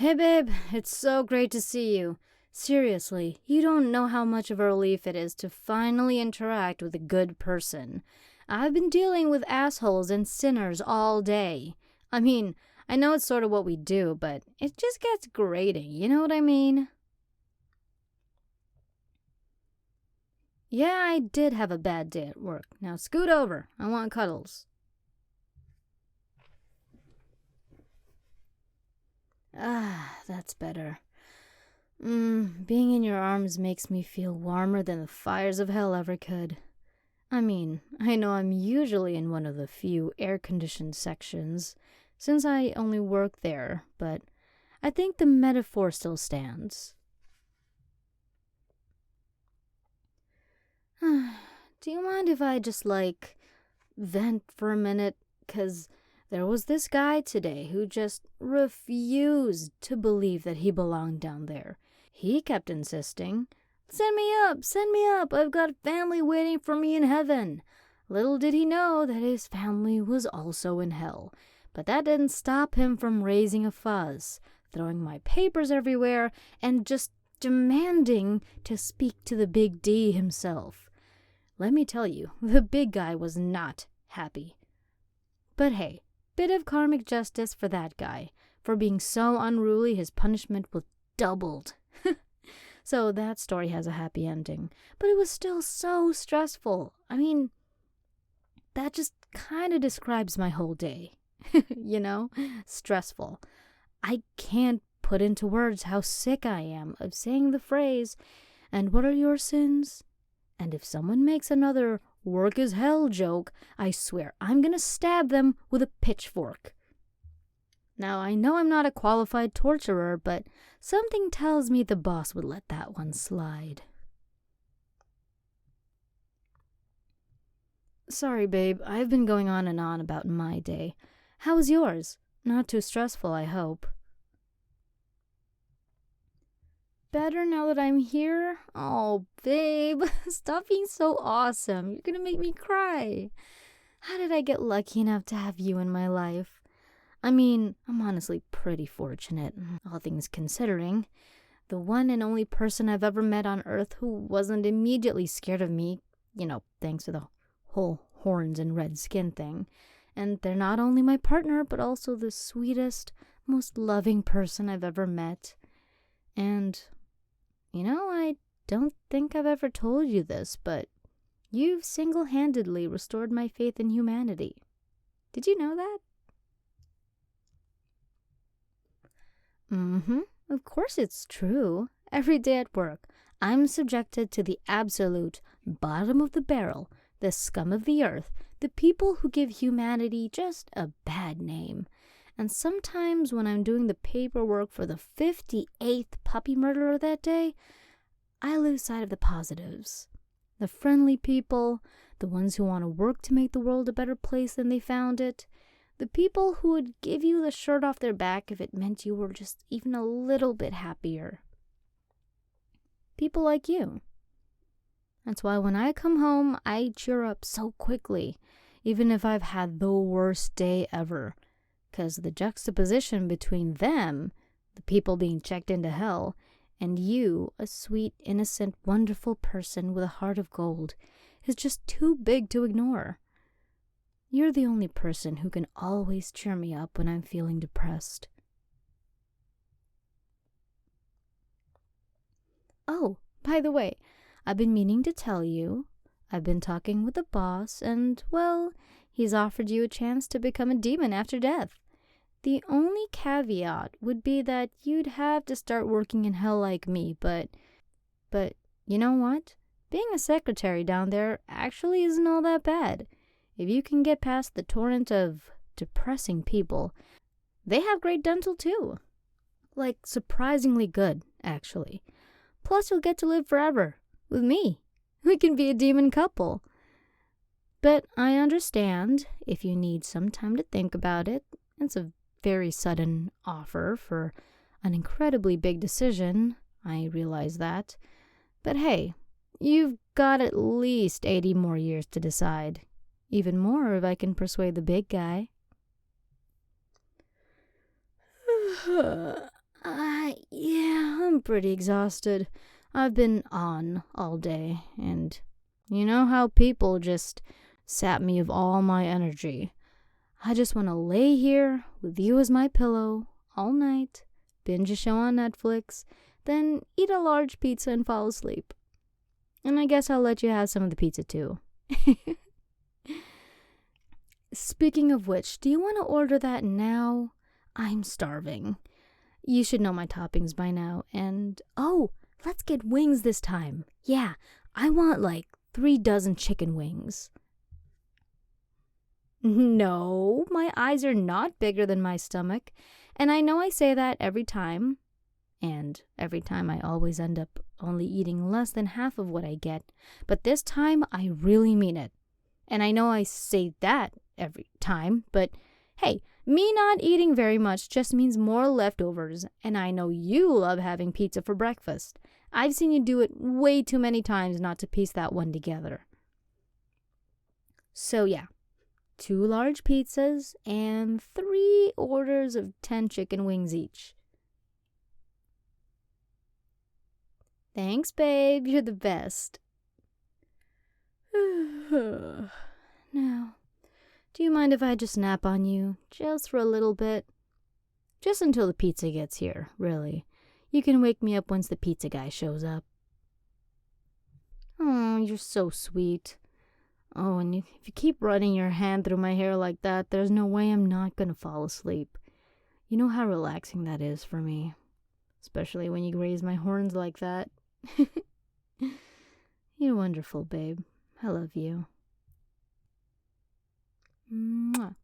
Hey babe, it's so great to see you. Seriously, you don't know how much of a relief it is to finally interact with a good person. I've been dealing with assholes and sinners all day. I know it's sort of what we do, but it just gets grating, you know what I mean? Yeah, I did have a bad day at work. Now scoot over. I want Cuddles. That's better. Being in your arms makes me feel warmer than the fires of hell ever could. I know I'm usually in one of the few air-conditioned sections, since I only work there, but I think the metaphor still stands. Do you mind if I just, vent for a minute? 'Cause there was this guy today who just refused to believe that he belonged down there. He kept insisting, send me up, I've got family waiting for me in heaven. Little did he know that his family was also in hell. But that didn't stop him from raising a fuss, throwing my papers everywhere, and just demanding to speak to the Big D himself. Let me tell you, the big guy was not happy. But hey, bit of karmic justice for that guy. For being so unruly, his punishment was doubled. So that story has a happy ending. But it was still so stressful. That just kind of describes my whole day. Stressful. I can't put into words how sick I am of saying the phrase, and what are your sins? And if someone makes another work is hell joke, I swear I'm gonna stab them with a pitchfork. Now, I know I'm not a qualified torturer, but something tells me the boss would let that one slide. Sorry, babe, I've been going on and on about my day. How was yours? Not too stressful, I hope. Better now that I'm here? Oh, babe, stop being so awesome. You're gonna make me cry. How did I get lucky enough to have you in my life? I'm honestly pretty fortunate, all things considering. The one and only person I've ever met on Earth who wasn't immediately scared of me, thanks to the whole horns and red skin thing. And they're not only my partner, but also the sweetest, most loving person I've ever met. And, I don't think I've ever told you this, but you've single-handedly restored my faith in humanity. Did you know that? Of course it's true. Every day at work, I'm subjected to the absolute bottom of the barrel, the scum of the earth, the people who give humanity just a bad name. And sometimes when I'm doing the paperwork for the 58th puppy murderer that day, I lose sight of the positives. The friendly people, the ones who want to work to make the world a better place than they found it, the people who would give you the shirt off their back if it meant you were just even a little bit happier. People like you. That's why when I come home, I cheer up so quickly, even if I've had the worst day ever. 'Cause the juxtaposition between them, the people being checked into hell, and you, a sweet, innocent, wonderful person with a heart of gold, is just too big to ignore. You're the only person who can always cheer me up when I'm feeling depressed. Oh, by the way, I've been meaning to tell you, I've been talking with the boss, and, well, he's offered you a chance to become a demon after death. The only caveat would be that you'd have to start working in hell like me, but you know what? Being a secretary down there actually isn't all that bad. If you can get past the torrent of depressing people, they have great dental too. Surprisingly good, actually. Plus you'll get to live forever with me. We can be a demon couple. But I understand if you need some time to think about it. It's a very sudden offer for an incredibly big decision. I realize that. But hey, you've got at least 80 more years to decide. Even more if I can persuade the big guy. I'm pretty exhausted. I've been on all day, and you know how people just sap me of all my energy. I just want to lay here with you as my pillow all night, binge a show on Netflix, then eat a large pizza and fall asleep. And I guess I'll let you have some of the pizza too. Speaking of which, do you want to order that now? I'm starving. You should know my toppings by now. And, oh, let's get wings this time. Yeah, I want like 3 dozen chicken wings. No, my eyes are not bigger than my stomach. And I know I say that every time. And every time I always end up only eating less than half of what I get. But this time I really mean it. And I know I say that every time, but hey, me not eating very much just means more leftovers, and I know you love having pizza for breakfast. I've seen you do it way too many times not to piece that one together. So yeah, 2 large pizzas and 3 orders of 10 chicken wings each. Thanks, babe. You're the best. Now, do you mind if I just nap on you, just for a little bit? Just until the pizza gets here, really. You can wake me up once the pizza guy shows up. Oh, you're so sweet. Oh, and if you keep running your hand through my hair like that, there's no way I'm not gonna fall asleep. You know how relaxing that is for me. Especially when you raise my horns like that. You're wonderful, babe. I love you. Mwah.